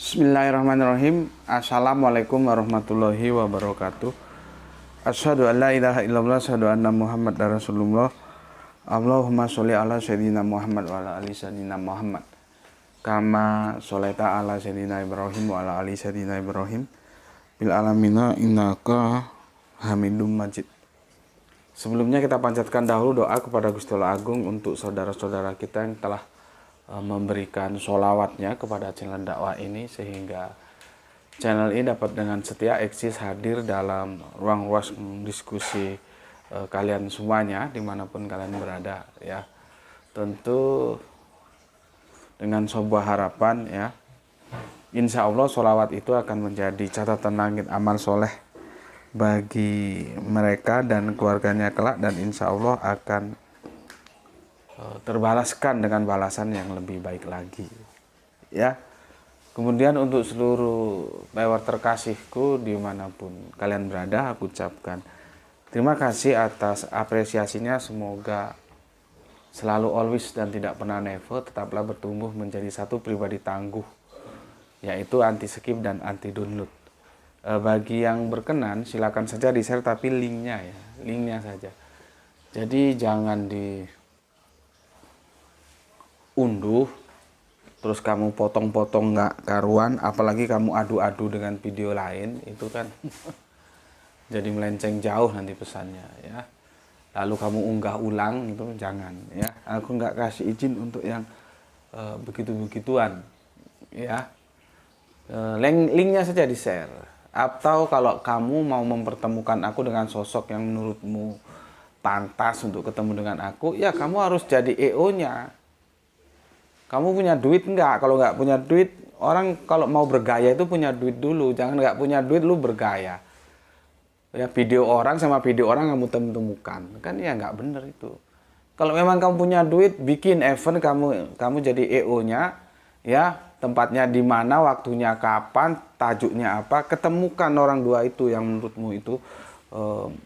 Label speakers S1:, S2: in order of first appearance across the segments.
S1: Bismillahirrahmanirrahim. Assalamualaikum warahmatullahi wabarakatuh. Asyhadu an la ilaha illallah, asyhadu anna Muhammad Rasulullah. Allahumma sholli ala sayyidina Muhammad wa ala ali sayyidina Muhammad. Kama sholaita ala sayyidina Ibrahim wa ala ali sayyidina Ibrahim. Bil alamina innaka Hamidum Majid. Sebelumnya kita panjatkan dahulu doa kepada Gusti Allah Agung untuk saudara-saudara kita yang telah memberikan sholawatnya kepada channel dakwah ini, sehingga channel ini dapat dengan setia eksis hadir dalam ruang-ruang diskusi kalian semuanya dimanapun kalian berada, ya. Tentu dengan sebuah harapan, ya, insya Allah sholawat itu akan menjadi catatan langit amal soleh bagi mereka dan keluarganya kelak, dan insya Allah akan terbalaskan dengan balasan yang lebih baik lagi, ya. Kemudian untuk seluruh viewer terkasihku dimanapun kalian berada, aku ucapkan terima kasih atas apresiasinya. Semoga selalu always dan tidak pernah never tetaplah bertumbuh menjadi satu pribadi tangguh, yaitu anti skip dan anti download. Bagi yang berkenan silakan saja di share, tapi linknya saja. Jadi jangan unduh terus kamu potong-potong nggak karuan, apalagi kamu adu-adu dengan video lain, itu kan jadi melenceng jauh nanti pesannya, ya. Lalu kamu unggah ulang, itu jangan, ya. Aku nggak kasih izin untuk yang begitu-begituan, ya. Linknya saja di share. Atau kalau kamu mau mempertemukan aku dengan sosok yang menurutmu pantas untuk ketemu dengan aku, ya kamu harus jadi EO-nya. Kamu punya duit enggak? Kalau nggak punya duit, orang kalau mau bergaya itu punya duit dulu. Jangan nggak punya duit lu bergaya. Ya, video orang sama video orang kamu temukan. Kan ya nggak bener itu. Kalau memang kamu punya duit, bikin event, kamu jadi EO-nya, ya. Tempatnya di mana, waktunya kapan, tajuknya apa, ketemukan orang dua itu yang menurutmu itu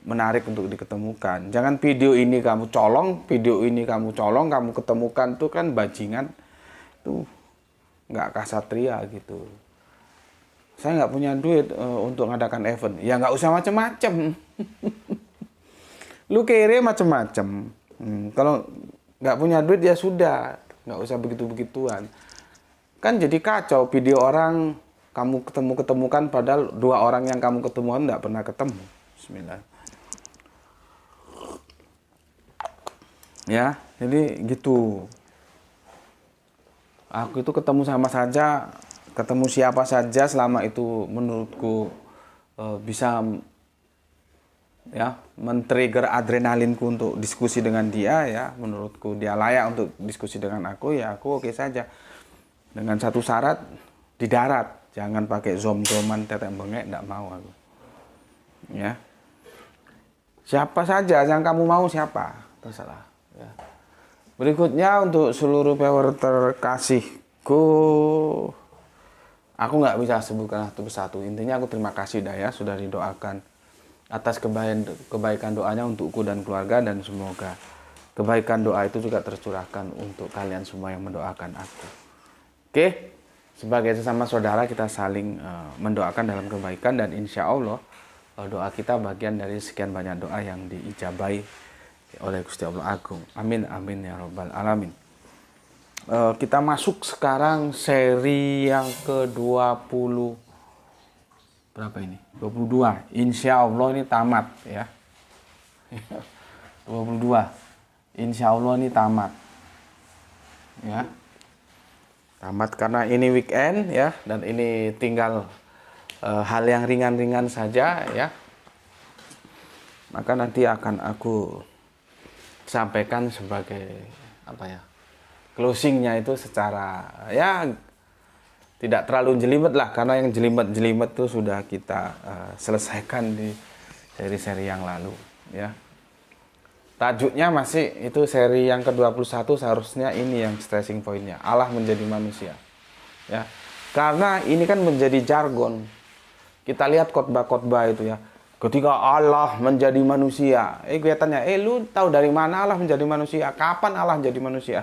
S1: menarik untuk diketemukan. Jangan video ini kamu colong, kamu ketemukan, tuh kan bajingan. Itu nggak kasatria gitu. Saya nggak punya duit untuk ngadakan event, ya nggak usah macem-macem. Lu kere macem-macem. Kalau nggak punya duit ya sudah, nggak usah begitu-begituan. Kan jadi kacau, video orang kamu ketemukan, padahal dua orang yang kamu ketemuan nggak pernah ketemu. Bismillah. Ya, jadi gitu. Aku itu ketemu siapa saja selama itu menurutku bisa, ya, men-trigger adrenalinku untuk diskusi dengan dia, ya. Menurutku dia layak untuk diskusi dengan aku, ya aku oke saja. Dengan satu syarat, di darat, jangan pakai zom-zoman tetek bengek, enggak mau aku. Ya. Siapa saja yang kamu mau, siapa, terserah, ya. Berikutnya untuk seluruh viewer terkasihku, aku nggak bisa sebutkan satu persatu. Intinya aku terima kasih dah, ya, sudah didoakan atas kebaikan doanya untukku dan keluarga, dan semoga kebaikan doa itu juga tercurahkan untuk kalian semua yang mendoakan aku. Oke, sebagai sesama saudara kita saling mendoakan dalam kebaikan, dan insya Allah doa kita bagian dari sekian banyak doa yang diijabahi oleh Gusti Allah Agung. Amin amin ya robbal alamin. Kita masuk sekarang seri yang ke-20 berapa ini? 22. Insya Allah ini tamat, ya. 22. Insya Allah ini tamat, ya. Tamat karena ini weekend, ya, dan ini tinggal hal yang ringan-ringan saja, ya. Maka nanti akan aku sampaikan sebagai apa, ya, closingnya itu secara, ya, tidak terlalu jelimet lah, karena yang jelimet itu sudah kita selesaikan di seri-seri yang lalu, ya. Tajuknya masih itu seri yang ke-21, seharusnya ini yang stressing pointnya, Allah menjadi manusia, ya. Karena ini kan menjadi jargon. Kita lihat khotbah-khotbah itu, ya. Ketika Allah menjadi manusia, kelihatannya, lu tahu dari mana Allah menjadi manusia? Kapan Allah menjadi manusia?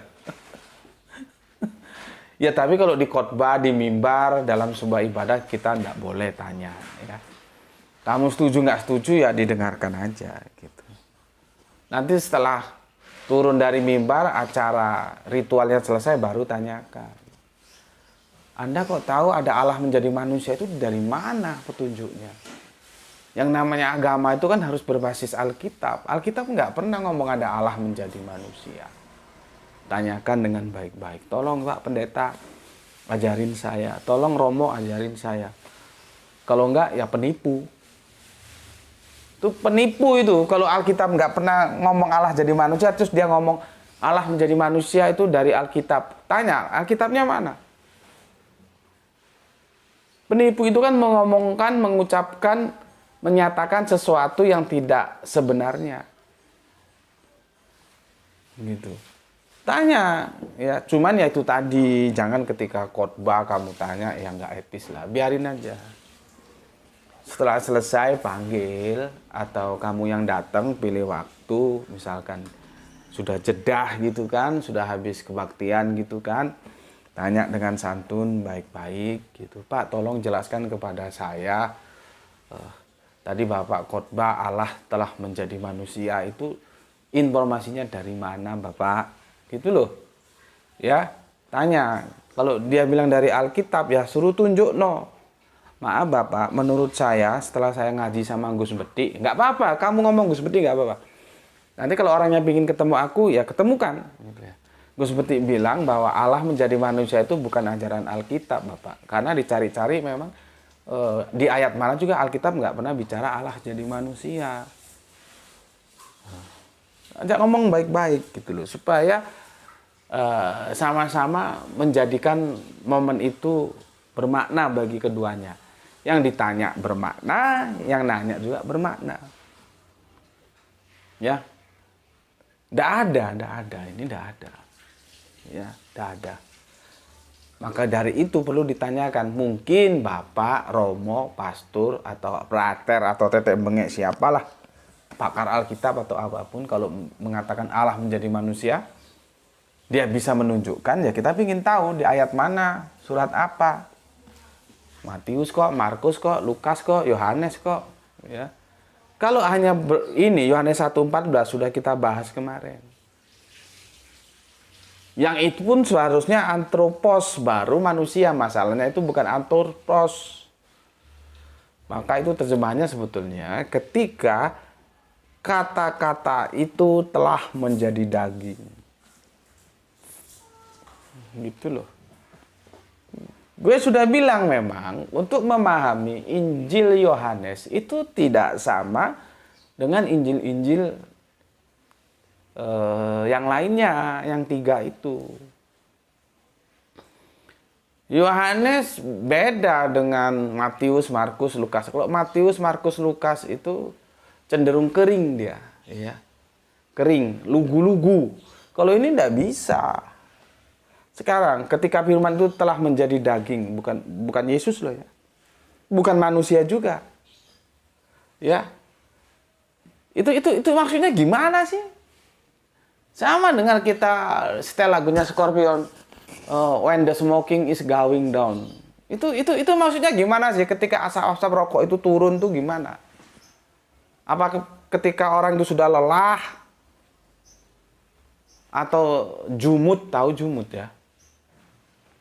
S1: Ya tapi kalau di khotbah, di mimbar, dalam sebuah ibadah kita tidak boleh tanya. Ya. Kamu setuju nggak setuju ya didengarkan aja gitu. Nanti setelah turun dari mimbar, acara ritualnya selesai baru tanyakan. Anda kok tahu ada Allah menjadi manusia itu dari mana petunjuknya? Yang namanya agama itu kan harus berbasis Alkitab. Alkitab nggak pernah ngomong ada Allah menjadi manusia. Tanyakan dengan baik-baik. Tolong Pak Pendeta ajarin saya. Tolong Romo ajarin saya. Kalau enggak ya penipu. Itu penipu itu. Kalau Alkitab nggak pernah ngomong Allah jadi manusia, terus dia ngomong Allah menjadi manusia itu dari Alkitab. Tanya, Alkitabnya mana? Penipu itu kan mengomongkan, mengucapkan, menyatakan sesuatu yang tidak sebenarnya. Gitu. Tanya, ya cuman ya itu tadi, jangan ketika khotbah kamu tanya, ya nggak etis lah, biarin aja. Setelah selesai panggil, atau kamu yang datang pilih waktu, misalkan sudah jedah gitu kan, sudah habis kebaktian gitu kan, tanya dengan santun, baik-baik gitu. Pak tolong jelaskan kepada saya, tadi Bapak khotbah Allah telah menjadi manusia, itu informasinya dari mana Bapak? Gitu loh, ya tanya. Kalau dia bilang dari Alkitab, ya suruh tunjuk no. Maaf Bapak, menurut saya setelah saya ngaji sama Gus Beti, nggak apa-apa, kamu ngomong Gus Beti nggak apa-apa. Nanti kalau orangnya ingin ketemu aku, ya ketemukan. Gus Beti bilang bahwa Allah menjadi manusia itu bukan ajaran Alkitab Bapak, karena dicari-cari memang di ayat mana juga Alkitab nggak pernah bicara Allah jadi manusia. Ajak ngomong baik-baik gitu loh, supaya sama-sama menjadikan momen itu bermakna bagi keduanya. Yang ditanya bermakna, yang nanya juga bermakna. Ya, tidak ada, ini tidak ada. Ya, tidak ada. Maka dari itu perlu ditanyakan. Mungkin Bapak, Romo, Pastor, atau Prater, atau Tetek Bengek siapalah, pakar Alkitab atau apapun, kalau mengatakan Allah menjadi manusia, dia bisa menunjukkan, ya kita ingin tahu di ayat mana, surat apa. Matius kok, Markus kok, Lukas kok, Yohanes kok. Ya. Kalau hanya ini, Yohanes 1:14 sudah kita bahas kemarin. Yang itu pun seharusnya anthropos, baru manusia. Masalahnya itu bukan anthropos. Maka itu terjemahannya sebetulnya ketika kata-kata itu telah menjadi daging. Gitu loh. Gue sudah bilang memang untuk memahami Injil Yohanes itu tidak sama dengan Injil-Injil yang lainnya, yang 3 itu. Yohanes beda dengan Matius, Markus, Lukas. Kalau Matius, Markus, Lukas itu cenderung kering dia, ya. Kering, lugu-lugu. Kalau ini tidak bisa. Sekarang ketika firman itu telah menjadi daging, bukan Yesus loh ya. Bukan manusia juga. Ya. Itu maksudnya gimana sih? Sama dengan kita setel lagunya Scorpion, When the Smoking is Going Down. Itu maksudnya gimana sih ketika asap-asap rokok itu turun tuh gimana? Apa ketika orang itu sudah lelah atau jumut, tahu jumut ya?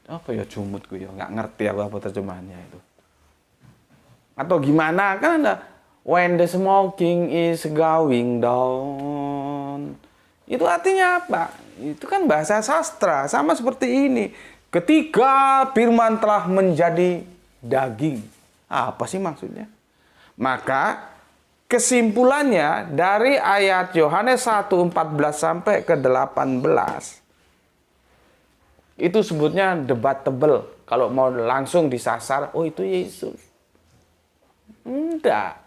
S1: Apa ya jumut gue ya, nggak ngerti apa terjemahannya itu. Atau gimana, kan ada when the smoking is going down. Itu artinya apa? Itu kan bahasa sastra, sama seperti ini. Ketika firman telah menjadi daging. Apa sih maksudnya? Maka kesimpulannya dari ayat Yohanes 1:14 sampai ke 18 itu sebutnya debatable. Kalau mau langsung disasar, oh itu Yesus. Enggak.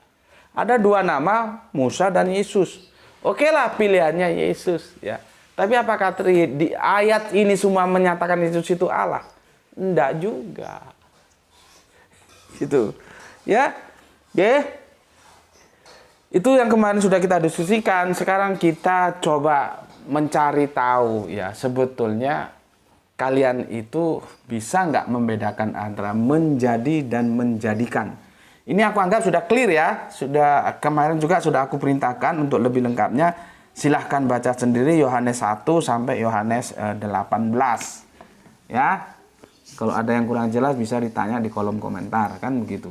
S1: Ada 2 nama, Musa dan Yesus. Oke lah pilihannya Yesus ya. Tapi apakah di ayat ini semua menyatakan Yesus itu Allah? Enggak juga. Gitu. Ya. Oke. Itu yang kemarin sudah kita diskusikan. Sekarang kita coba mencari tahu ya sebetulnya kalian itu bisa nggak membedakan antara menjadi dan menjadikan. Ini aku anggap sudah clear ya. Sudah kemarin juga sudah aku perintahkan untuk lebih lengkapnya. Silahkan baca sendiri Yohanes 1 sampai Yohanes 18. Ya. Kalau ada yang kurang jelas bisa ditanya di kolom komentar, kan begitu.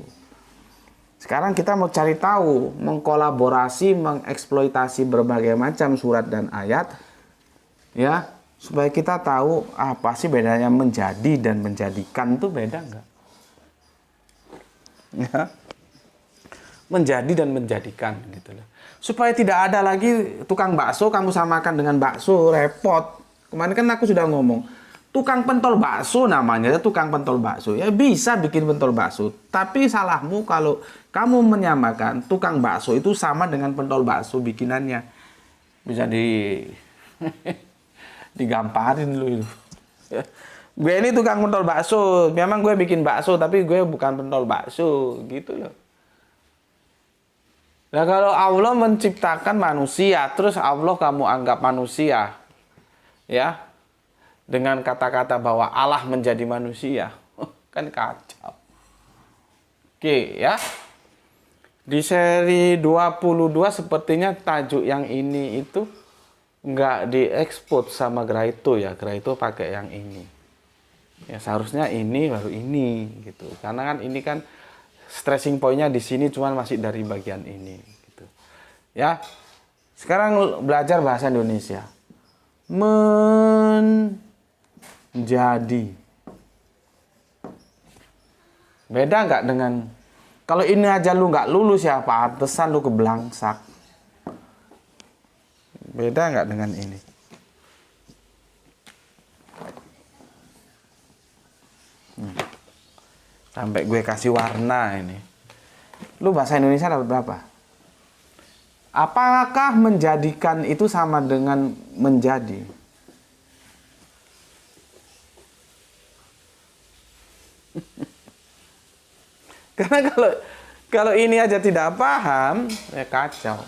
S1: Sekarang kita mau cari tahu, mengkolaborasi, mengeksploitasi berbagai macam surat dan ayat, ya, supaya kita tahu apa sih bedanya menjadi dan menjadikan, itu beda nggak? Ya. Menjadi dan menjadikan gitu loh. Supaya tidak ada lagi tukang bakso kamu samakan dengan bakso, repot. Kemarin kan aku sudah ngomong, tukang pentol bakso namanya, tukang pentol bakso. Ya bisa bikin pentol bakso, tapi salahmu kalau kamu menyamakan tukang bakso itu sama dengan pentol bakso bikinannya. Bisa digamparin lu itu. Gue ini tukang pentol bakso, memang gue bikin bakso tapi gue bukan pentol bakso, gitu loh. Nah kalau Allah menciptakan manusia, terus Allah kamu anggap manusia, ya, dengan kata-kata bahwa Allah menjadi manusia, kan kacau. Oke ya. Di seri 22 sepertinya tajuk yang ini itu nggak diekspos sama Graito ya. Graito pakai yang ini. Ya seharusnya ini baru ini gitu. Karena kan ini kan stressing pointnya di sini cuman masih dari bagian ini gitu. Ya. Sekarang belajar bahasa Indonesia. Menjadi. Beda nggak dengan kalau ini aja lu nggak lulus ya, pantesan lu keblangsak. Beda nggak dengan ini? Sampai gue kasih warna ini. Lu bahasa Indonesia dapat berapa? Apakah menjadikan itu sama dengan menjadi? Karena kalau ini aja tidak paham, ya kacau.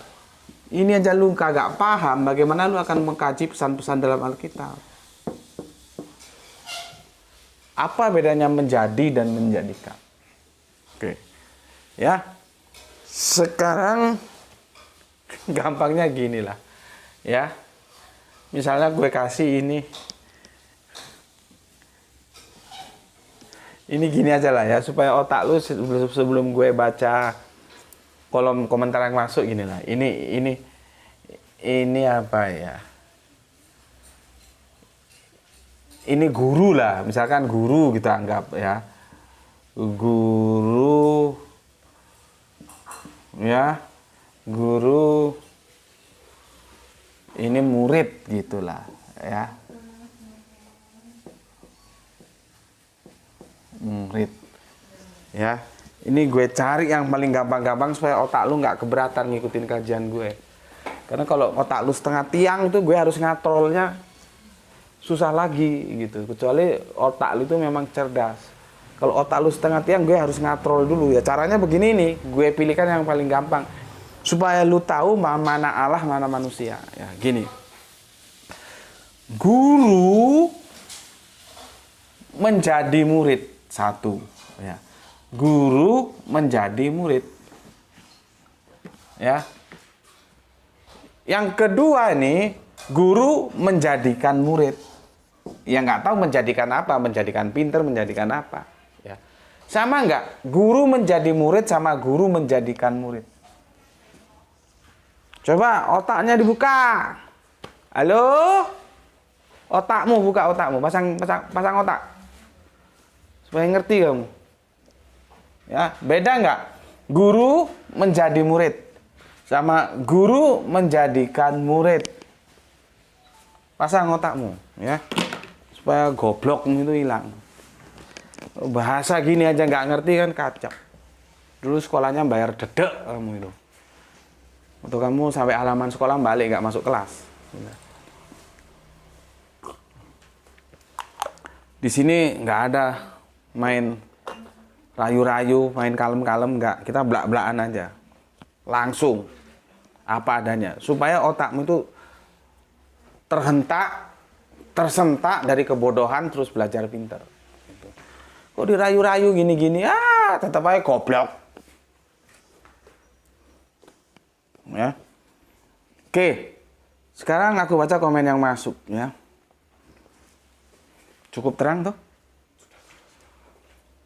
S1: Ini aja lu kagak paham, bagaimana lu akan mengkaji pesan-pesan dalam Alkitab? Apa bedanya menjadi dan menjadikan? Oke. Ya. Sekarang gampangnya gini lah. Ya. Misalnya gue kasih ini. Ini gini aja lah ya, supaya otak lu sebelum gue baca kolom komentar yang masuk gini lah. Ini apa ya? Ini guru lah, misalkan guru kita anggap ya. Guru ya. Guru ini murid gitulah ya. Murid ya, ini gue cari yang paling gampang-gampang supaya otak lu nggak keberatan ngikutin kajian gue, karena kalau otak lu setengah tiang itu gue harus ngatrolnya susah lagi gitu, kecuali otak lu itu memang cerdas. Kalau otak lu setengah tiang gue harus ngatrol dulu ya. Caranya begini nih, gue pilihkan yang paling gampang supaya lu tahu mana Allah mana manusia ya. Gini, guru menjadi murid. Satu ya, guru menjadi murid ya. Yang kedua ini, guru menjadikan murid. Ya nggak tahu menjadikan apa, menjadikan pinter, menjadikan apa ya. Sama nggak guru menjadi murid sama guru menjadikan murid? Coba otaknya dibuka. Halo, otakmu buka, otakmu pasang otak supaya ngerti kamu. Ya, beda nggak? Guru menjadi murid sama guru menjadikan murid. Pasang otakmu, ya, supaya goblok itu hilang. Bahasa gini aja nggak ngerti kan kacau. Dulu sekolahnya bayar dedek kamu itu. Atau kamu sampai halaman sekolah balik nggak masuk kelas. Di sini nggak ada main rayu-rayu, main kalem-kalem, enggak. Kita belak-belakan aja. Langsung. Apa adanya. Supaya otakmu itu terhentak, tersentak dari kebodohan terus belajar pinter. Gitu. Kok dirayu-rayu gini-gini, tetap aja goblok. Ya. Oke, sekarang aku baca komen yang masuk ya. Cukup terang tuh.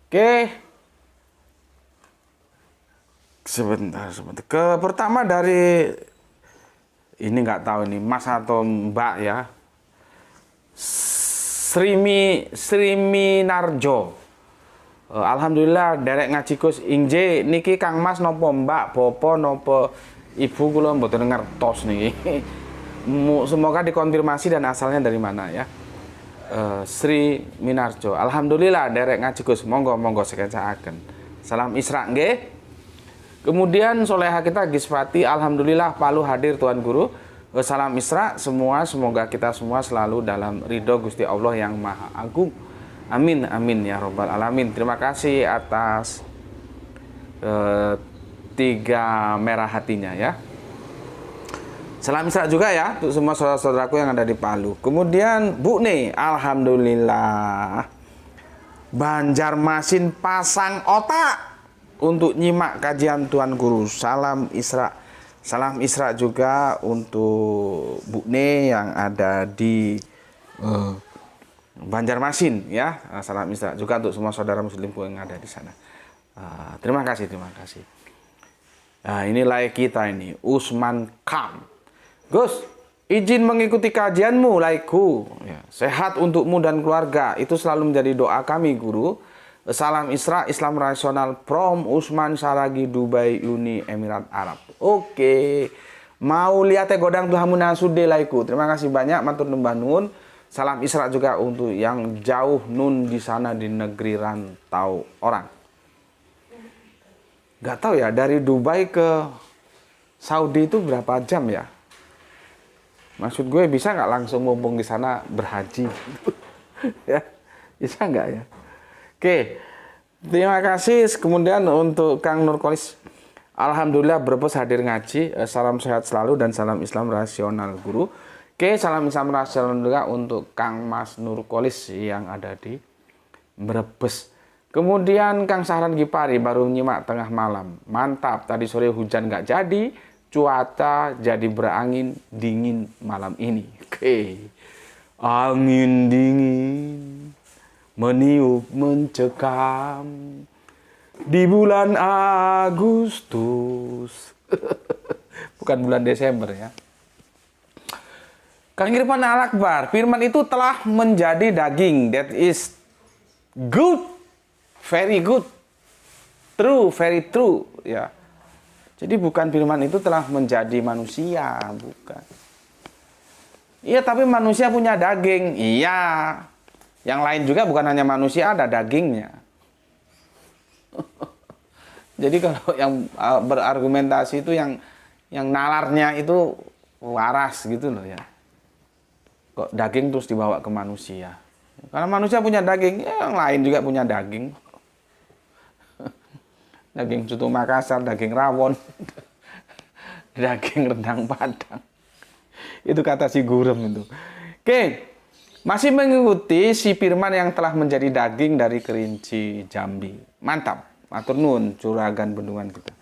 S1: Oke. Sebentar. Pertama dari ini nggak tahu ini Mas atau Mbak ya. Srimi Narjo. Alhamdulillah derek ngaji Gus Inje niki Kang Mas nopo Mbak Bopo nopo Ibu kula mboten ngertos niki. Semoga dikonfirmasi dan asalnya dari mana ya. Sri Minarjo. Alhamdulillah derek ngaji Gus. Monggo sekecaaken. Salam Isra nggih. Kemudian Soleha kita Giswati, alhamdulillah Palu hadir Tuan Guru. Salam Isra semua, semoga kita semua selalu dalam ridho Gusti Allah yang Maha Agung. Amin ya robbal alamin. Terima kasih atas 3 merah hatinya ya. Salam Isra juga ya untuk semua saudara-saudaraku yang ada di Palu. Kemudian Bu nih, alhamdulillah Banjarmasin pasang otak untuk nyimak kajian Tuan Guru. Salam Isra. Salam Isra juga untuk Bu Ne yang ada di Banjarmasin ya. Salam Isra juga untuk semua saudara muslimku yang ada di sana. Terima kasih. Nah, ini like kita ini Usman Kam. Gus, izin mengikuti kajianmu likeku. Ya, sehat untukmu dan keluarga. Itu selalu menjadi doa kami Guru. Salam Isra, Islam Rasional from Usman Saragi, Dubai, Uni Emirat Arab. Oke. Mau lihat godang Tuhamu nasude laiku. Terima kasih banyak matur numbah nuwun. Salam Isra juga untuk yang jauh nun di sana di negeri rantau orang. Gak tahu ya dari Dubai ke Saudi itu berapa jam ya? Maksud gue bisa nggak langsung mumpung di sana berhaji? Ya, bisa nggak ya? Oke, terima kasih. Kemudian untuk Kang Nurkolis, alhamdulillah Brebes hadir ngaji. Salam sehat selalu dan salam Islam rasional Guru. Oke, salam Islam rasional juga untuk Kang Mas Nurkolis yang ada di Brebes. Kemudian Kang Sahran Gipari baru nyimak tengah malam. Mantap, tadi sore hujan nggak jadi, cuaca jadi berangin dingin malam ini. Oke, angin dingin meniup mencekam di bulan Agustus. Bukan bulan Desember ya. Kang Irfan Al-Akbar, firman itu telah menjadi daging. That is good, very good, true, very true ya. Jadi bukan firman itu telah menjadi manusia, bukan. Iya, tapi manusia punya daging. Iya. Yang lain juga bukan hanya manusia, ada dagingnya. Jadi kalau yang berargumentasi itu yang nalarnya itu waras gitu loh ya. Kok daging terus dibawa ke manusia? Karena manusia punya daging, ya yang lain juga punya daging. Daging soto Makassar, daging rawon, daging rendang Padang. Itu kata si Gurem itu. Oke. Masih mengikuti si firman yang telah menjadi daging dari Kerinci Jambi. Mantap. Matur nuwun curagan bendungan kita.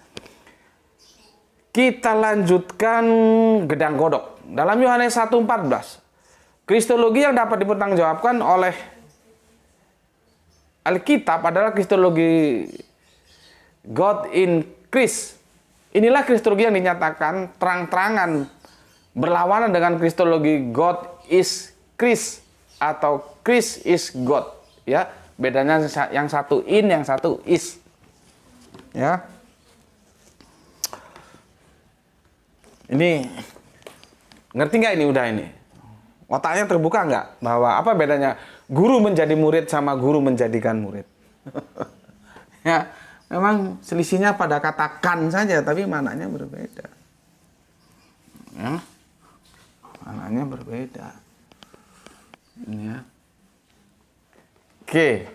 S1: Kita lanjutkan gedang godok. Dalam Yohanes 1:14. Kristologi yang dapat dipertanggungjawabkan oleh Alkitab adalah kristologi God in Christ. Inilah kristologi yang dinyatakan terang-terangan berlawanan dengan kristologi God is Christ atau Christ is God ya. Bedanya yang satu in, yang satu is ya. Ini ngerti nggak ini udah ini? Otaknya terbuka nggak bahwa apa bedanya guru menjadi murid sama guru menjadikan murid? Ya, memang selisihnya pada kata kan saja tapi maknanya berbeda. Ya. Maknanya berbeda. Ya. Oke.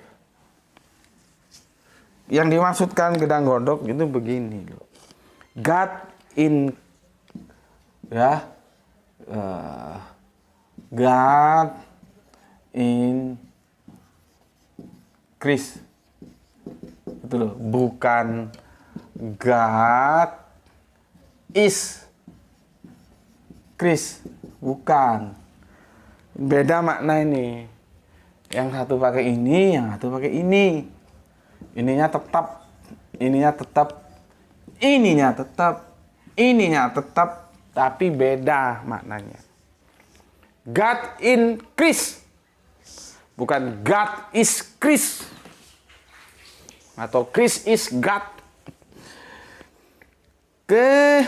S1: Yang dimaksudkan gedang godok itu begini loh. God in ya God in Christ. Itu loh, bukan God is Christ, bukan. Beda makna ini. Yang satu pakai ini, yang satu pakai ini. Ininya tetap, ininya tetap, ininya tetap, ininya tetap, tapi beda maknanya. God in Christ, bukan God is Christ, atau Christ is God. Oke.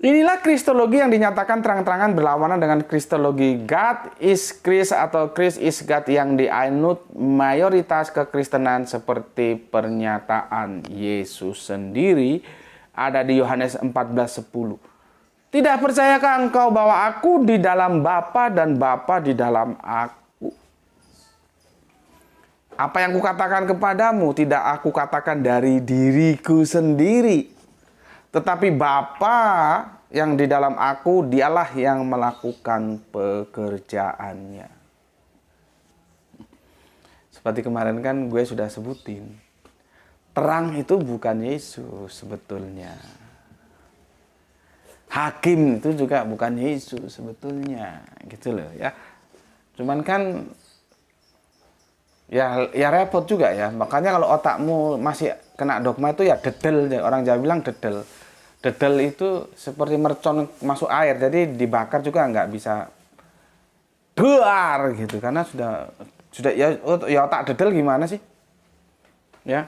S1: Inilah kristologi yang dinyatakan terang-terangan berlawanan dengan kristologi God is Christ atau Christ is God yang dianut mayoritas kekristenan seperti pernyataan Yesus sendiri ada di Yohanes 14:10. Tidak percayakah engkau bahwa aku di dalam Bapa dan Bapa di dalam aku? Apa yang kukatakan kepadamu tidak aku katakan dari diriku sendiri. Tetapi Bapa yang di dalam aku, dialah yang melakukan pekerjaannya. Seperti kemarin kan gue sudah sebutin. Terang itu bukan Yesus sebetulnya. Hakim itu juga bukan Yesus sebetulnya. Gitu loh ya. Cuman kan ya repot juga ya. Makanya kalau otakmu masih kena dogma itu ya dedel. Orang Jawa bilang dedel. Dedel itu seperti mercon masuk air, jadi dibakar juga nggak bisa duar gitu, karena sudah ya otak dedel gimana sih? Ya,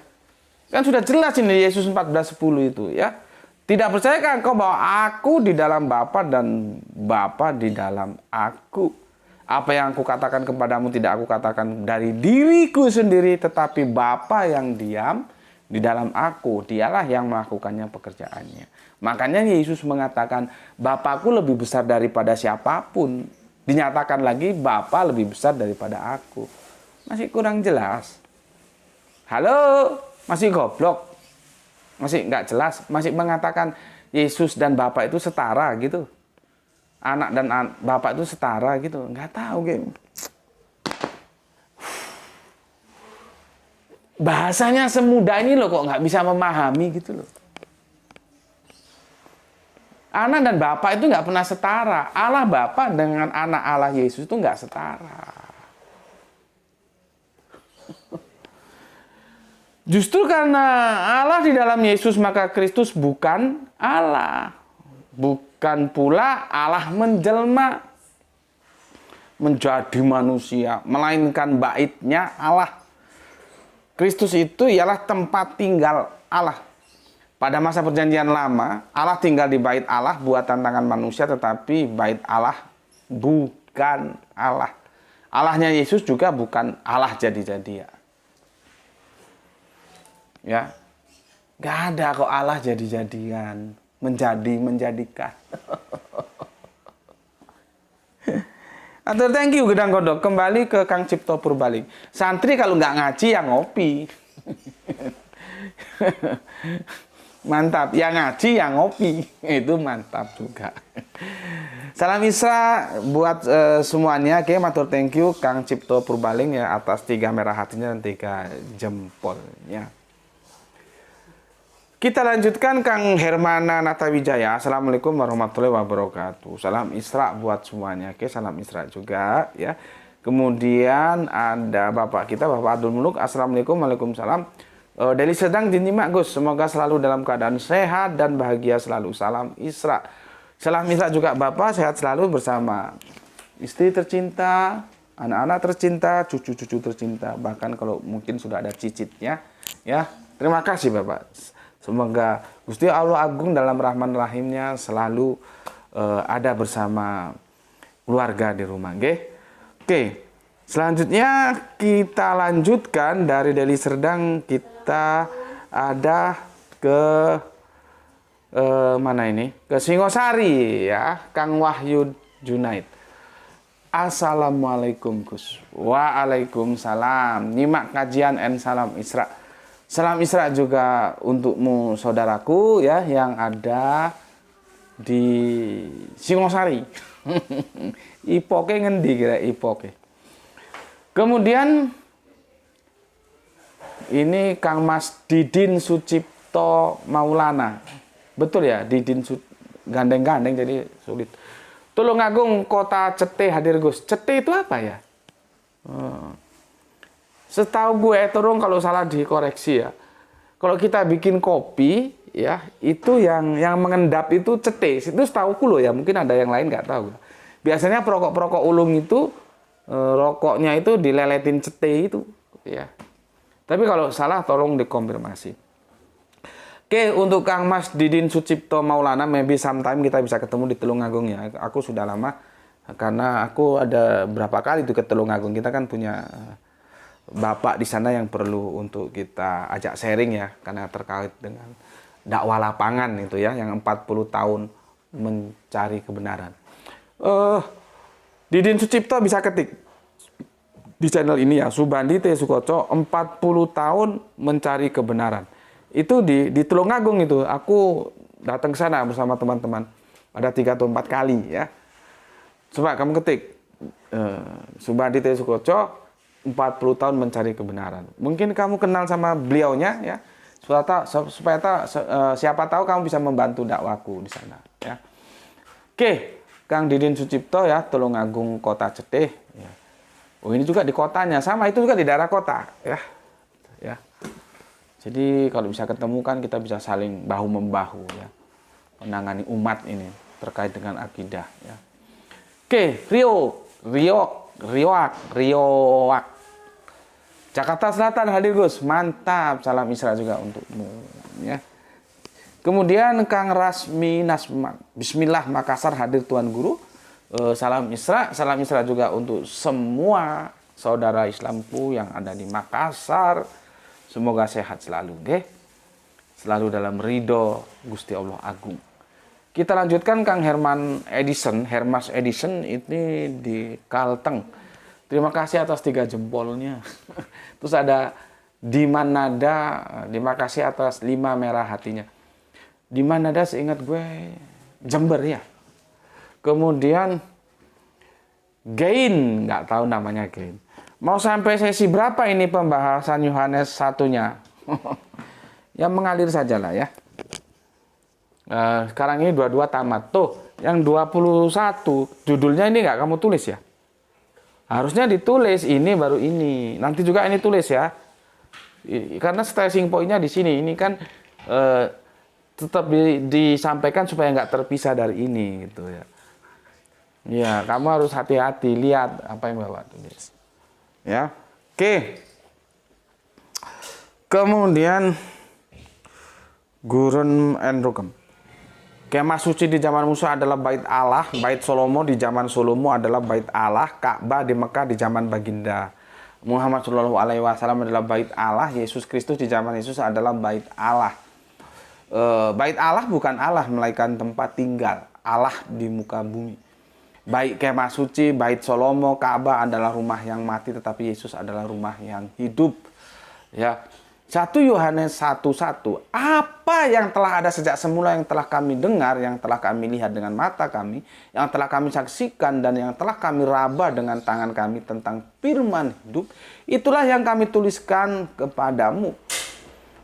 S1: kan sudah jelas ini Yesus 14:10 itu ya. Tidak percayakah engkau bahwa aku di dalam Bapa dan Bapa di dalam aku? Apa yang aku katakan kepadamu tidak aku katakan dari diriku sendiri, tetapi Bapa yang diam di dalam aku, dialah yang melakukannya pekerjaannya. Makanya Yesus mengatakan, Bapakku lebih besar daripada siapapun. Dinyatakan lagi, Bapa lebih besar daripada aku. Masih kurang jelas. Halo, masih goblok. Masih nggak jelas. Masih mengatakan Yesus dan Bapa itu setara gitu. Anak dan Bapa itu setara gitu. Nggak tahu gitu. Bahasanya semudah ini loh, kok nggak bisa memahami gitu loh. Anak dan Bapa itu nggak pernah setara. Allah Bapa dengan anak Allah Yesus itu nggak setara. Justru karena Allah di dalam Yesus maka Kristus bukan Allah. Bukan pula Allah menjelma menjadi manusia, melainkan baitnya Allah. Kristus itu ialah tempat tinggal Allah. Pada masa perjanjian lama, Allah tinggal di bait Allah buatan tangan manusia, tetapi bait Allah bukan Allah. Allahnya Yesus juga bukan Allah jadi-jadian. Ya, nggak ada kok Allah jadi-jadian, menjadikan. Atur thank you Gedang Godok. Kembali ke Kang Cipto Purbaling. Santri kalau nggak ngaji ya ngopi. Mantap, yang ngaji yang ngopi, itu mantap juga. Salam Isra buat semuanya. Oke, matur thank you Kang Cipto Purbaling ya atas 3 merah hatinya dan 3 jempolnya. Kita lanjutkan Kang Hermana Natawijaya. Assalamualaikum warahmatullahi wabarakatuh. Salam Isra buat semuanya. Oke, salam Isra juga ya. Kemudian ada Bapak kita, Bapak Abdul Muluk. Assalamualaikum, waalaikumsalam. Deli sedang dinyimak Gus, semoga selalu dalam keadaan sehat dan bahagia selalu. Salam Isra. Salam Isra juga Bapak, sehat selalu bersama istri tercinta, anak-anak tercinta, cucu-cucu tercinta, bahkan kalau mungkin sudah ada cicitnya. Ya, terima kasih Bapak. Semoga Gusti Allah Agung dalam rahman rahimnya selalu ada bersama keluarga di rumah. Oke. Selanjutnya kita lanjutkan dari Deli Serdang, kita ada ke mana ini? Ke Singosari ya, Kang Wahyu Junaid. Assalamualaikum Gus. Waalaikumsalam. Nyimak kajian and salam Isra. Salam Isra juga untukmu saudaraku ya yang ada di Singosari. Ipoke ngendi kira ipoke. Kemudian ini Kang Mas Didin Sucipto Maulana. Betul ya, gandeng-gandeng jadi sulit. Tulungagung Kota Cete hadir Gus. Cete itu apa ya? Setahu gue, tolong kalau salah dikoreksi ya. Kalau kita bikin kopi ya, itu yang mengendap itu cete. Itu setahu ku loh ya, mungkin ada yang lain nggak tahu. Biasanya perokok-perokok ulung itu rokoknya itu dileletin cete itu ya. Tapi kalau salah tolong dikonfirmasi. Oke, untuk Kang Mas Didin Sucipto Maulana, maybe sometime kita bisa ketemu di Tulungagung ya. Aku sudah lama, karena aku ada berapa kali itu ke Tulungagung. Kita kan punya bapak di sana yang perlu untuk kita ajak sharing ya, karena terkait dengan dakwah lapangan itu ya, yang 40 tahun mencari kebenaran. Didin Sucipto bisa ketik di channel ini ya, Subandi T. Sukoco 40 tahun mencari kebenaran. Itu di Tulungagung itu, aku datang ke sana bersama teman-teman. Ada 3 atau 4 kali ya. Coba kamu ketik Subandi T. Sukoco 40 tahun mencari kebenaran. Mungkin kamu kenal sama beliaunya ya. Supaya siapa tahu kamu bisa membantu dakwaku di sana ya. Oke, Kang Didin Sucipto ya, Tulungagung Kota Cete ya. Oh, ini juga di kotanya, sama itu juga di daerah kota ya. Ya. Jadi kalau bisa ketemu kan kita bisa saling bahu-membahu ya, menangani umat ini terkait dengan akidah ya. Oke, Rioak. Jakarta Selatan hadir Gus, mantap, salam Isra juga untukmu ya. Kemudian Kang Rasmi Nasma, Bismillah Makassar hadir Tuan Guru, salam Isra juga untuk semua saudara Islamku yang ada di Makassar. Semoga sehat selalu, deh. Selalu dalam ridho Gusti Allah Agung. Kita lanjutkan Kang Hermas Edison ini di Kalteng. Terima kasih atas 3 jempolnya. Terus ada Diman Nada, terima kasih atas 5 merah hatinya. Diman Nada seingat gue Jember ya. Kemudian Gain, nggak tahu namanya Gain. Mau sampai sesi berapa ini pembahasan Yohanes 1-nya? Ya mengalir saja lah ya. Sekarang ini 22 tamat. Tuh, yang 21 judulnya ini nggak kamu tulis ya? Harusnya ditulis, ini baru ini. Nanti juga ini tulis ya. Karena stressing point-nya di sini. Ini kan tetap disampaikan supaya nggak terpisah dari ini gitu ya. Ya, kamu harus hati-hati lihat apa yang Bapak tulis. Ya, oke. Kemudian Gurun Enrugem. Kemah suci di zaman Musa adalah bait Allah, bait Salomo di zaman Salomo adalah bait Allah, Ka'bah di Mekah di zaman baginda Muhammad Shallallahu Alaihi Wasallam adalah bait Allah, Yesus Kristus di zaman Yesus adalah bait Allah. Bait Allah bukan Allah melainkan tempat tinggal Allah di muka bumi. Baik kemah suci, bait Salomo, Ka'bah adalah rumah yang mati, tetapi Yesus adalah rumah yang hidup. Ya, 1 Yohanes 1:1. Apa yang telah ada sejak semula, yang telah kami dengar, yang telah kami lihat dengan mata kami, yang telah kami saksikan, dan yang telah kami raba dengan tangan kami tentang firman hidup, itulah yang kami tuliskan kepadamu.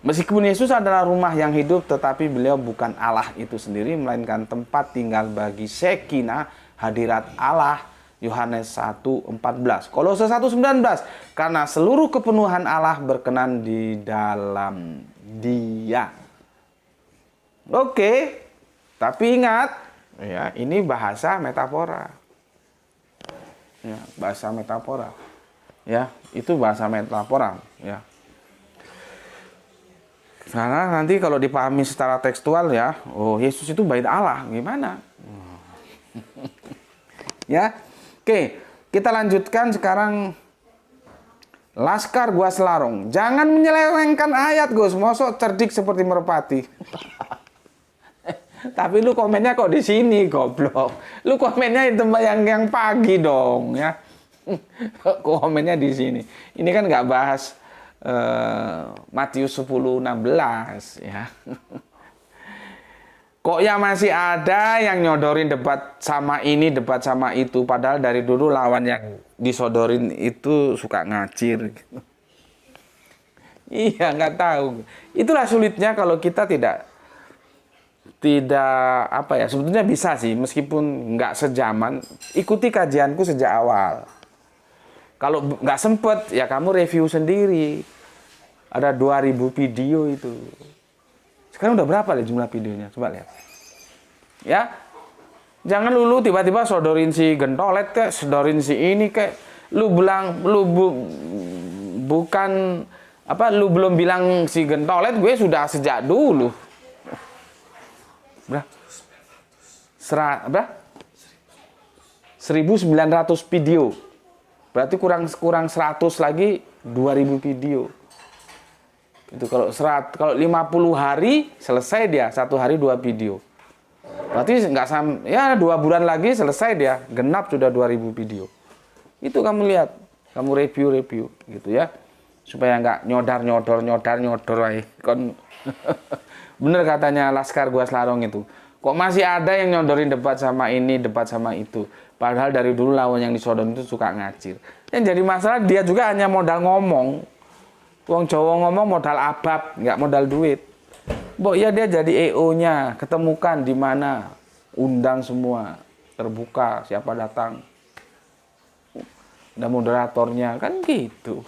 S1: Meskipun Yesus adalah rumah yang hidup, tetapi beliau bukan Allah itu sendiri, melainkan tempat tinggal bagi Shekinah, hadirat Allah. Yohanes 1:14. Kolose 1:19. Karena seluruh kepenuhan Allah berkenan di dalam Dia. Oke. Tapi ingat, ya, ini bahasa metafora. Ya, bahasa metafora. Ya, itu bahasa metafora, ya. Karena nanti kalau dipahami secara tekstual ya, oh Yesus itu bait Allah, gimana? Ya, oke, kita lanjutkan sekarang. Laskar Gua Selarong, jangan menyelewengkan ayat Gus, mosok cerdik seperti merpati. Tapi lu komennya kok di sini goblok. Lu komennya itu yang pagi dong ya. Komennya di sini. Ini kan nggak bahas Matius 10:16 ya. Kok ya masih ada yang nyodorin debat sama ini, debat sama itu. Padahal dari dulu lawan yang disodorin itu suka ngacir. Iya, nggak tahu. Itulah sulitnya kalau kita tidak apa ya, sebetulnya bisa sih, meskipun nggak sejaman, ikuti kajianku sejak awal. Kalau nggak sempet, ya kamu review sendiri. Ada 2000 video itu. Sekarang udah berapa deh jumlah videonya? Coba lihat. Ya, jangan dulu tiba-tiba sodorin si gentolet kayak, sodorin si ini kayak. Lu bilang, bukan, apa, lu belum bilang si gentolet, gue sudah sejak dulu. Berapa? 1900 video. Berarti kurang 100 lagi 2000 video. Itu kalau 50 hari selesai dia, 1 hari 2 video. Berarti nggak ya 2 bulan lagi selesai dia, genap sudah 2000 video. Itu kamu lihat, kamu review gitu ya. Supaya nggak nyodar aja. Kon bener katanya Laskar Gua Selarong itu. Kok masih ada yang nyodorin debat sama ini, debat sama itu. Padahal dari dulu lawan yang disodorin itu suka ngacir. Yang jadi masalah dia juga hanya modal ngomong. Wong Jawa ngomong modal abab, nggak modal duit. Mbok ya dia jadi EO-nya, ketemukan di mana, undang semua, terbuka, siapa datang. Ada moderatornya, kan gitu.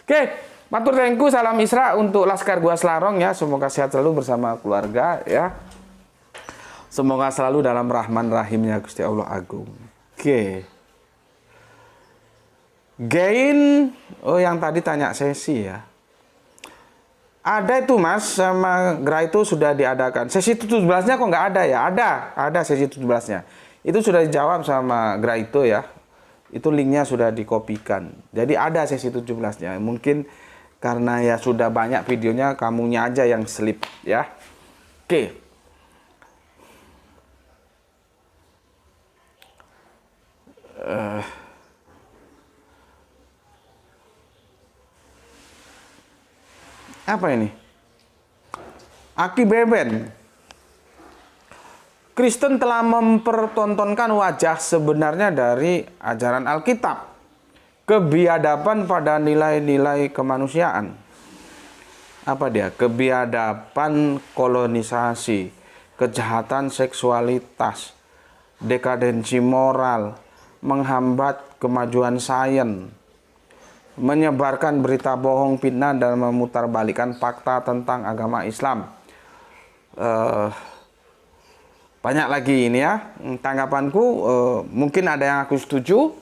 S1: Oke, matur tengku, salam Isra untuk Laskar Gua Selarong ya. Semoga sehat selalu bersama keluarga ya. Semoga selalu dalam rahman rahimnya Gusti Allah Agung. Oke. Gain, oh yang tadi tanya sesi ya. Ada itu Mas, sama Gra itu sudah diadakan. Sesi 17-nya kok nggak ada ya? Ada sesi 17-nya. Itu sudah dijawab sama Gra itu ya. Itu linknya sudah dikopikan. Jadi ada sesi 17-nya. Mungkin karena ya sudah banyak videonya, kamunya aja yang slip ya. Oke. Apa ini? Aki Beben. Kristen telah mempertontonkan wajah sebenarnya dari ajaran Alkitab. Kebiadaban pada nilai-nilai kemanusiaan. Apa dia? Kebiadaban kolonisasi, kejahatan seksualitas, dekadensi moral, menghambat kemajuan sains, menyebarkan berita bohong, fitnah, dan memutarbalikkan fakta tentang agama Islam. Banyak lagi ini ya. Tanggapanku, mungkin ada yang aku setuju,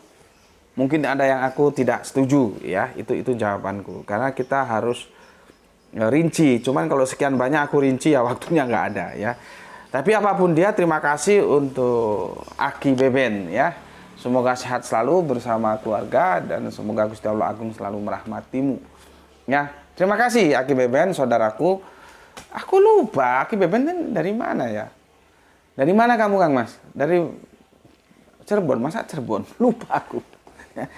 S1: mungkin ada yang aku tidak setuju ya. Itu jawabanku. Karena kita harus rinci. Cuman kalau sekian banyak aku rinci ya waktunya nggak ada ya. Tapi apapun dia, terima kasih untuk Aki Beben ya. Semoga sehat selalu bersama keluarga dan semoga Gusti Allah Agung selalu merahmatimu. Ya, terima kasih Aki Beben, saudaraku. Aku lupa Aki Beben kan dari mana ya? Dari mana kamu Kang Mas? Dari Cirebon, masa Cirebon? Lupa aku. Ya,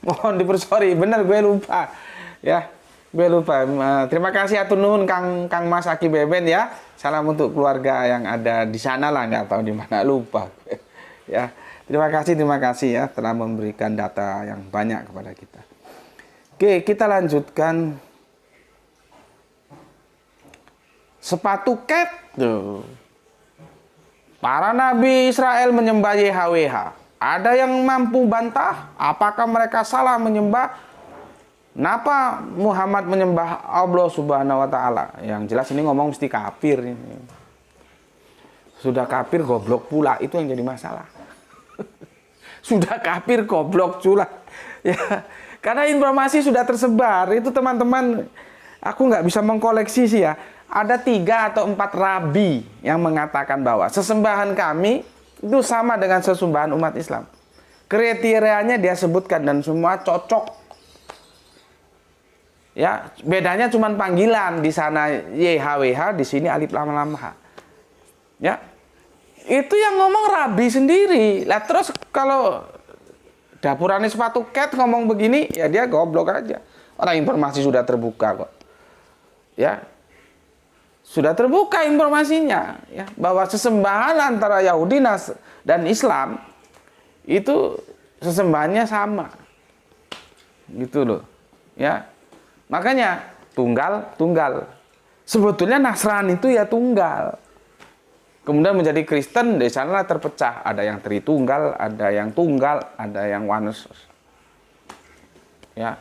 S1: mohon dipersori, bener gue lupa. Ya, gue lupa. Terima kasih atur nuhun Kang Mas Aki Beben ya. Salam untuk keluarga yang ada di sana lah, nggak tahu di mana, lupa. Ya. Terima kasih ya telah memberikan data yang banyak kepada kita. Oke, kita lanjutkan. Sepatu cat. Tuh. Para nabi Israel menyembah YHWH. Ada yang mampu bantah? Apakah mereka salah menyembah? Kenapa Muhammad menyembah Allah Subhanahu wa Ta'ala? Yang jelas ini ngomong mesti kafir ini. Sudah kafir goblok pula, itu yang jadi masalah. Sudah kafir goblok pula. Ya, karena informasi sudah tersebar. Itu teman-teman, aku nggak bisa mengkoleksi sih ya. Ada 3 atau 4 rabi yang mengatakan bahwa sesembahan kami itu sama dengan sesembahan umat Islam. Kriterianya dia sebutkan dan semua cocok. Ya, bedanya cuma panggilan, di sana YHWH, di sini alif lam lam ha. Ya. Itu yang ngomong rabi sendiri. Lah terus kalau dapurane sepatu cat ngomong begini, ya dia goblok aja. Orang informasi sudah terbuka kok. Ya. sudah terbuka informasinya ya, bahwa sesembahan antara Yahudi dan Islam itu sesembahannya sama. Gitu loh. Ya. Makanya tunggal. Sebetulnya Nasrani itu ya tunggal. Kemudian menjadi Kristen, di sana terpecah. Ada yang Tritunggal, ada yang tunggal, ada yang oneness. Ya.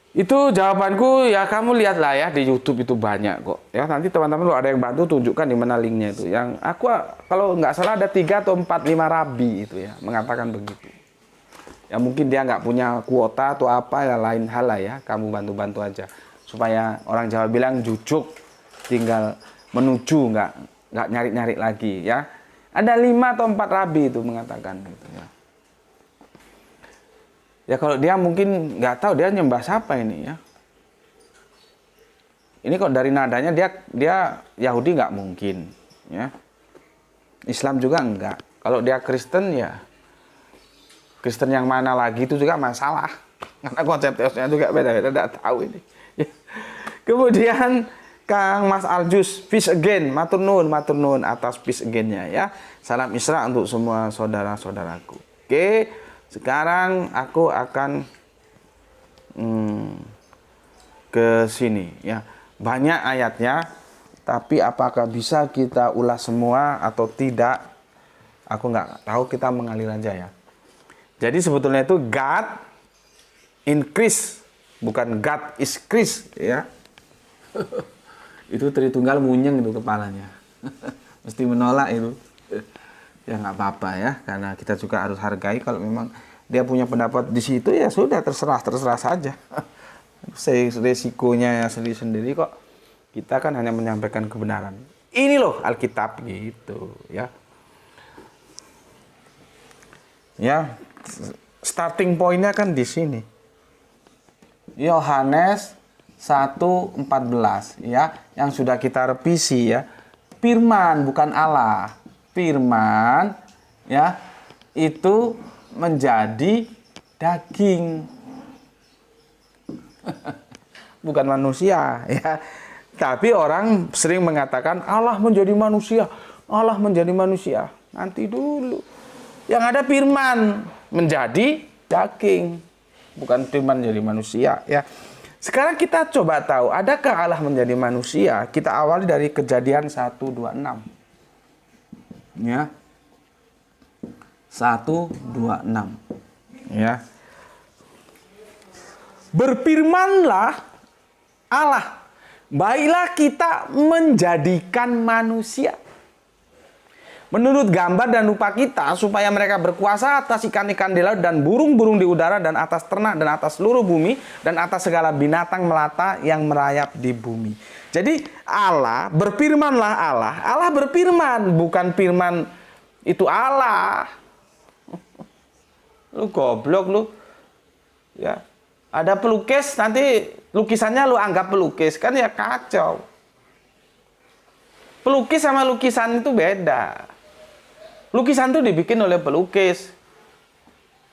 S1: Itu jawabanku, ya kamu lihatlah ya di YouTube itu banyak kok. Ya nanti teman-teman kalau ada yang bantu tunjukkan di mana linknya itu. Yang aku kalau nggak salah ada 3 atau 4, 5 rabi itu ya mengatakan begitu. Ya mungkin dia nggak punya kuota atau apa ya lain hal lah ya. Kamu bantu-bantu aja supaya orang Jawa bilang jujuk, tinggal menuju nggak nyari-nyari lagi ya. Ada 5 atau 4 rabi itu mengatakan gitu ya. Ya kalau dia mungkin nggak tahu dia nyembah siapa ini ya. Ini kok dari nadanya dia Yahudi nggak mungkin ya. Islam juga enggak. Kalau dia Kristen ya Kristen yang mana lagi itu juga masalah. Karena konsep teosnya juga beda-beda, tidak tahu ini. Kemudian Kang Mas Aljus, peace again, matur nuwun atas peace again-nya ya. Salam Isra untuk semua saudara-saudaraku. Oke, sekarang aku akan ke sini ya. Banyak ayatnya, tapi apakah bisa kita ulas semua atau tidak? Aku nggak tahu, kita mengalir aja ya. Jadi sebetulnya itu God increase, bukan God is Christ ya. Itu Tritunggal munyeng itu kepalanya. Mesti menolak itu. Ya nggak apa-apa ya, karena kita juga harus hargai kalau memang dia punya pendapat di situ ya sudah terserah saja. Resikonya ya sendiri-sendiri kok. Kita kan hanya menyampaikan kebenaran. Ini loh Alkitab gitu ya. Ya, starting pointnya kan di sini. Yohanes 1:14 ya, yang sudah kita revisi ya. Firman bukan Allah. Firman ya itu menjadi daging. Bukan manusia ya. Tapi orang sering mengatakan Allah menjadi manusia. Allah menjadi manusia. Nanti dulu. Yang ada firman menjadi daging, bukan firman menjadi manusia ya. Sekarang kita coba tahu, adakah Allah menjadi manusia? Kita awali dari Kejadian 1:26 ya. 1:26 ya. Berfirmanlah Allah, baiklah kita menjadikan manusia menurut gambar dan rupa kita, supaya mereka berkuasa atas ikan-ikan di laut dan burung-burung di udara dan atas ternak dan atas seluruh bumi dan atas segala binatang melata yang merayap di bumi. Jadi Allah, berfirmanlah Allah berfirman, bukan firman itu Allah. Lu goblok lu. Ya. Ada pelukis, nanti lukisannya lu anggap pelukis, kan ya kacau. Pelukis sama lukisan itu beda. Lukisan itu dibikin oleh pelukis.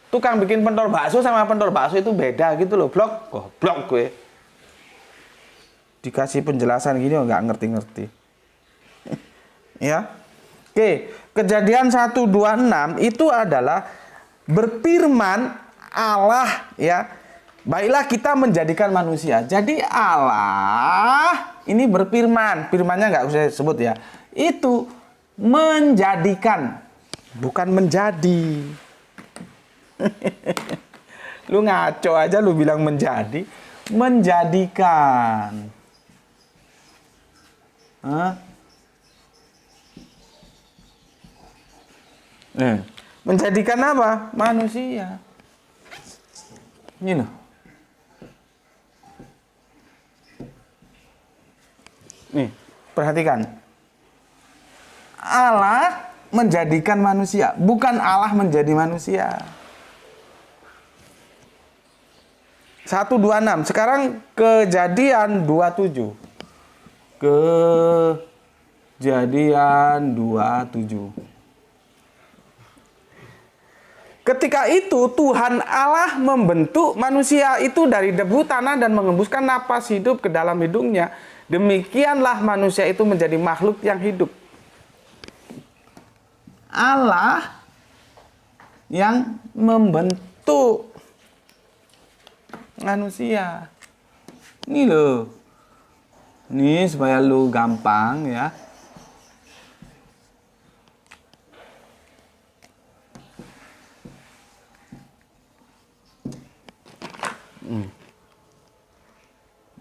S1: Tukang bikin pentor bakso sama pentor bakso itu beda gitu loh. Goblok gue. Dikasih penjelasan gini nggak ngerti-ngerti. Ya. Oke, Kejadian 1:26 itu adalah berfirman Allah ya. Baiklah kita menjadikan manusia. Jadi Allah ini berfirman. Firmannya nggak usah sebut ya. Itu menjadikan. Bukan menjadi. Lu ngaco aja lu bilang menjadi. Menjadikan. Hah? Menjadikan apa? Manusia. Ini loh. Nih, perhatikan. Allah menjadikan manusia, bukan Allah menjadi manusia. 1:26. Sekarang Kejadian 27. Kejadian 27. Ketika itu Tuhan Allah membentuk manusia itu dari debu tanah dan mengembuskan napas hidup ke dalam hidungnya. Demikianlah manusia itu menjadi makhluk yang hidup. Allah yang membentuk manusia. Ini loh. Ini supaya lu gampang ya.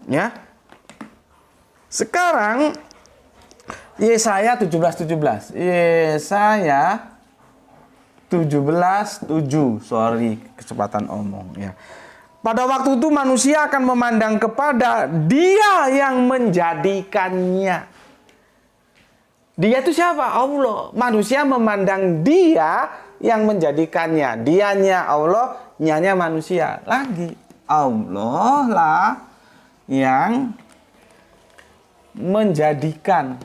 S1: Ya. Sekarang Yesaya 17:17. Yesaya 17:7. Sorry, kecepatan omong ya. Pada waktu itu manusia akan memandang kepada Dia yang menjadikannya. Dia itu siapa? Allah. Manusia memandang Dia yang menjadikannya. Dianya Allah, nyanya manusia. Lagi Allah lah yang menjadikan.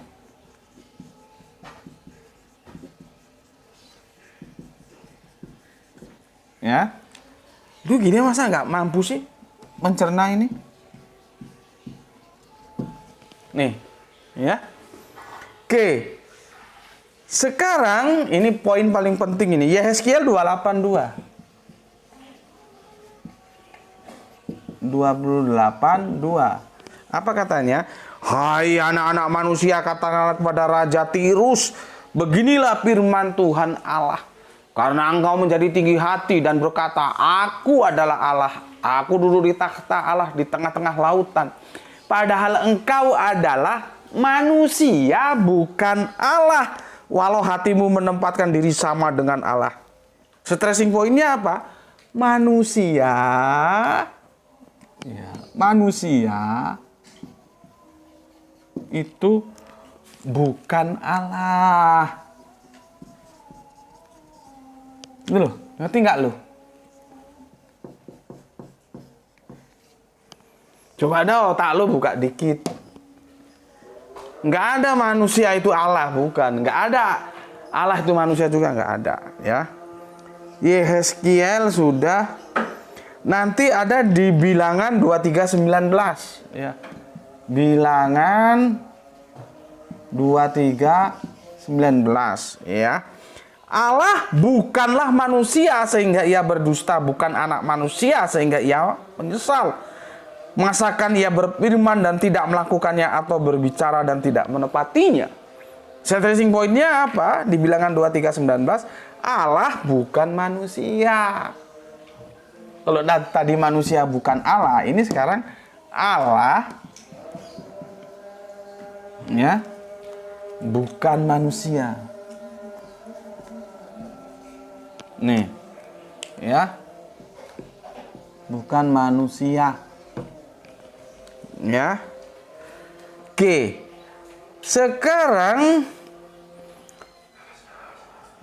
S1: Ya. Lu gini masa nggak mampu sih mencerna ini? Nih, ya. Oke. Sekarang ini poin paling penting ini. Yehezkiel 2:8-2. 28:2. Apa katanya? Hai anak-anak manusia, katakanlah kepada Raja Tirus, beginilah firman Tuhan Allah. Karena engkau menjadi tinggi hati dan berkata, aku adalah Allah. Aku duduk di takhta Allah di tengah-tengah lautan. Padahal engkau adalah manusia, bukan Allah. Walau hatimu menempatkan diri sama dengan Allah. Stressing pointnya apa? Manusia. Ya, manusia itu bukan Allah. Itu loh, ngerti nggak lo? Coba ada otak lo buka dikit. Nggak ada manusia itu Allah, bukan. Nggak ada Allah itu manusia juga, nggak ada. Ya. Yehezkiel sudah. Nanti ada di Bilangan 23:19. Ya. Bilangan 23:19. Ya. Allah bukanlah manusia sehingga ia berdusta, bukan anak manusia sehingga ia menyesal. Masakan ia berfirman dan tidak melakukannya, atau berbicara dan tidak menepatinya. Stressing pointnya apa? Di Bilangan 23:19, Allah bukan manusia. Kalau tadi manusia bukan Allah, ini sekarang Allah ya bukan manusia. Nih, ya, bukan manusia, ya. Oke, sekarang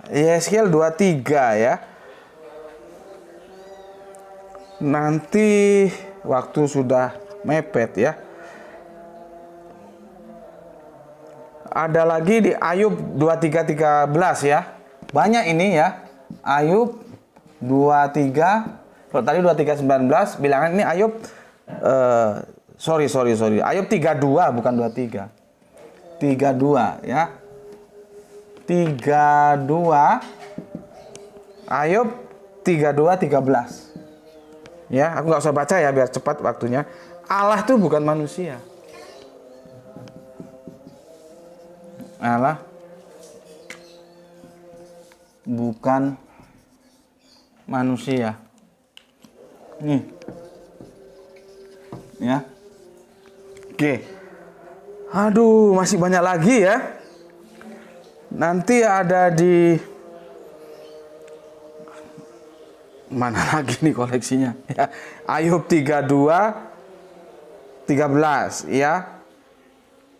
S1: Yehezkiel 23 ya. Nanti waktu sudah mepet ya. Ada lagi di Ayub 23:13 ya. Banyak ini ya. Ayub 23, kalau tadi 23:19, bilangan ini Ayub sorry. Ayub 32 bukan 23. 32 ya. 32 Ayub 32:13. Ya, aku nggak usah baca ya biar cepat waktunya. Allah itu bukan manusia. Allah bukan manusia. Nih. Ya. Oke. Aduh, masih banyak lagi ya. Nanti ada di mana lagi nih koleksinya? Ya. Ayub 32:13 ya.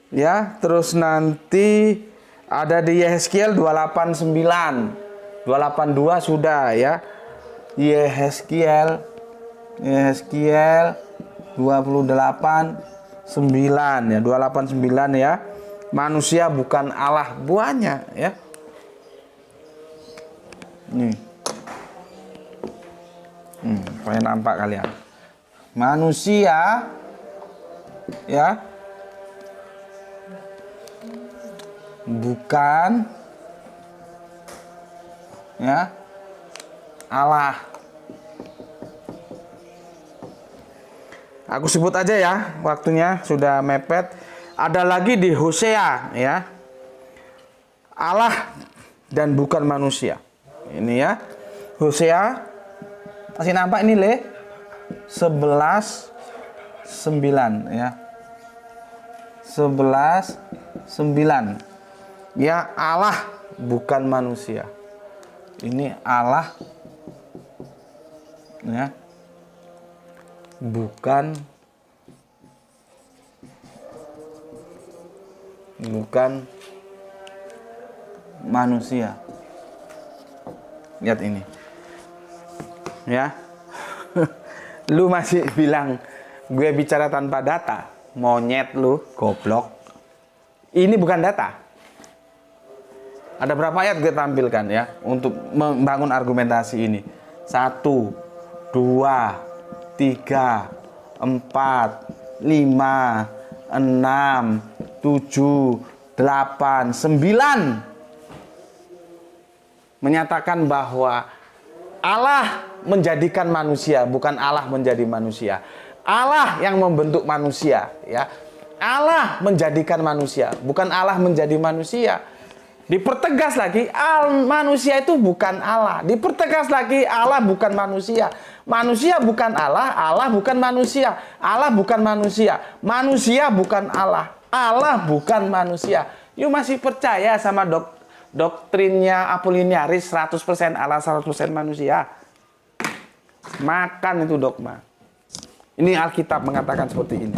S1: Ya, terus nanti ada di Yehezkiel 289. 282 sudah ya. Yehezkiel 28:9 ya, 289 ya. Manusia bukan Allah, buahnya ya. Nih. Supaya nampak kalian. Manusia ya bukan ya Allah. Aku sebut aja ya, waktunya sudah mepet. Ada lagi di Hosea ya. Allah dan bukan manusia. Ini ya. Hosea masih nampak ini Le? 11:9 ya. 11:9. Ya, Allah bukan manusia. Ini Allah ya. Bukan manusia. Lihat ini. Ya. Lu masih bilang gue bicara tanpa data. Monyet lu, goblok. Ini bukan data. Ada berapa ayat gue tampilkan ya untuk membangun argumentasi ini. 1, 2, 3, 4, 5, 6, 7, 8, 9 menyatakan bahwa Allah menjadikan manusia, bukan Allah menjadi manusia. Allah yang membentuk manusia, ya. Allah menjadikan manusia, bukan Allah menjadi manusia. Dipertegas lagi, manusia itu bukan Allah. Dipertegas lagi, Allah bukan manusia. Manusia bukan Allah, Allah bukan manusia. Allah bukan manusia. Manusia bukan Allah. Allah bukan manusia. You masih percaya sama doktrinnya Apoliniaris 100% Allah, 100% manusia? Makan itu dogma. Ini Alkitab mengatakan seperti ini.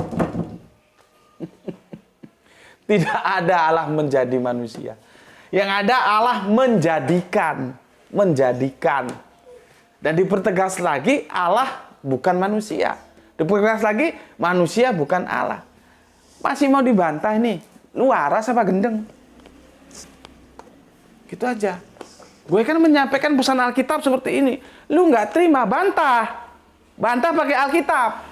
S1: Tidak ada Allah menjadi manusia. Yang ada Allah menjadikan. Dan dipertegas lagi Allah bukan manusia. Dipertegas lagi manusia bukan Allah. Masih mau dibantah nih. Lu waras apa gendeng? Gitu aja. Gue kan menyampaikan pesan Alkitab seperti ini. Lu nggak terima, bantah. Bantah pakai Alkitab.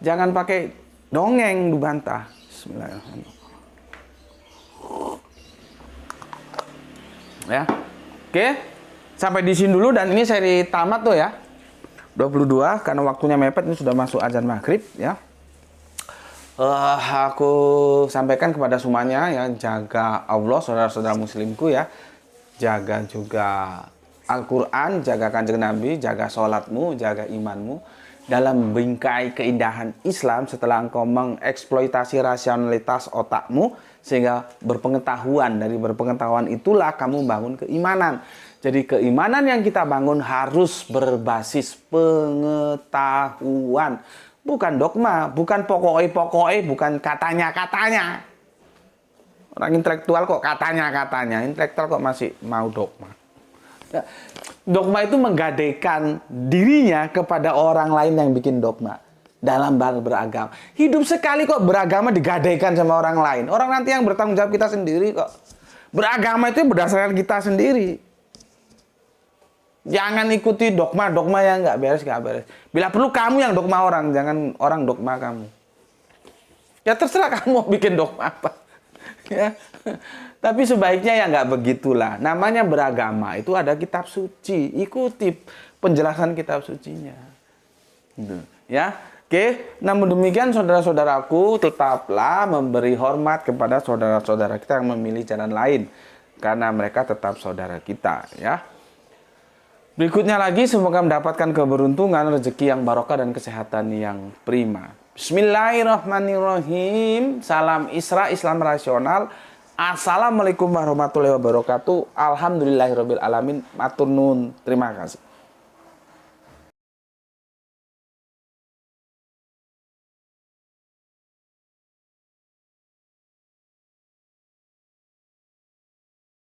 S1: Jangan pakai dongeng lu bantah. Bismillahirrahmanirrahim. Ya. Oke. Sampai di sini dulu dan ini seri tamat tuh ya. 22 karena waktunya mepet, ini sudah masuk azan maghrib ya. Aku sampaikan kepada semuanya ya, jaga Allah saudara-saudara muslimku ya. Jaga juga Al-Quran, jaga Kanjeng Nabi, jaga sholatmu, jaga imanmu. Dalam bingkai keindahan Islam setelah engkau mengeksploitasi rasionalitas otakmu sehingga berpengetahuan, dari berpengetahuan itulah kamu bangun keimanan. Jadi keimanan yang kita bangun harus berbasis pengetahuan, bukan dogma, bukan pokoknya, bukan katanya-katanya. Orang intelektual kok katanya-katanya, intelektual kok masih mau dogma. Dogma itu menggadaikan dirinya kepada orang lain yang bikin dogma dalam beragama. Hidup sekali kok beragama digadaikan sama orang lain. Orang nanti yang bertanggung jawab kita sendiri kok. Beragama itu berdasarkan kita sendiri. Jangan ikuti dogma-dogma yang nggak beres. Bila perlu kamu yang dogma orang, jangan orang dogma kamu. Ya terserah kamu mau bikin dogma apa. Ya. Tapi sebaiknya ya nggak begitulah. Namanya beragama itu ada kitab suci. Ikuti penjelasan kitab sucinya. Ya, oke. Namun demikian saudara-saudaraku, tetaplah memberi hormat kepada saudara-saudara kita yang memilih jalan lain, karena mereka tetap saudara kita. Ya. Berikutnya lagi, semoga mendapatkan keberuntungan, rezeki yang barokah dan kesehatan yang prima. Bismillahirrahmanirrahim. Salam Isra, Islam rasional. Assalamualaikum warahmatullahi wabarakatuh. Alhamdulillahirabbil alamin. Matur nuwun. Terima kasih.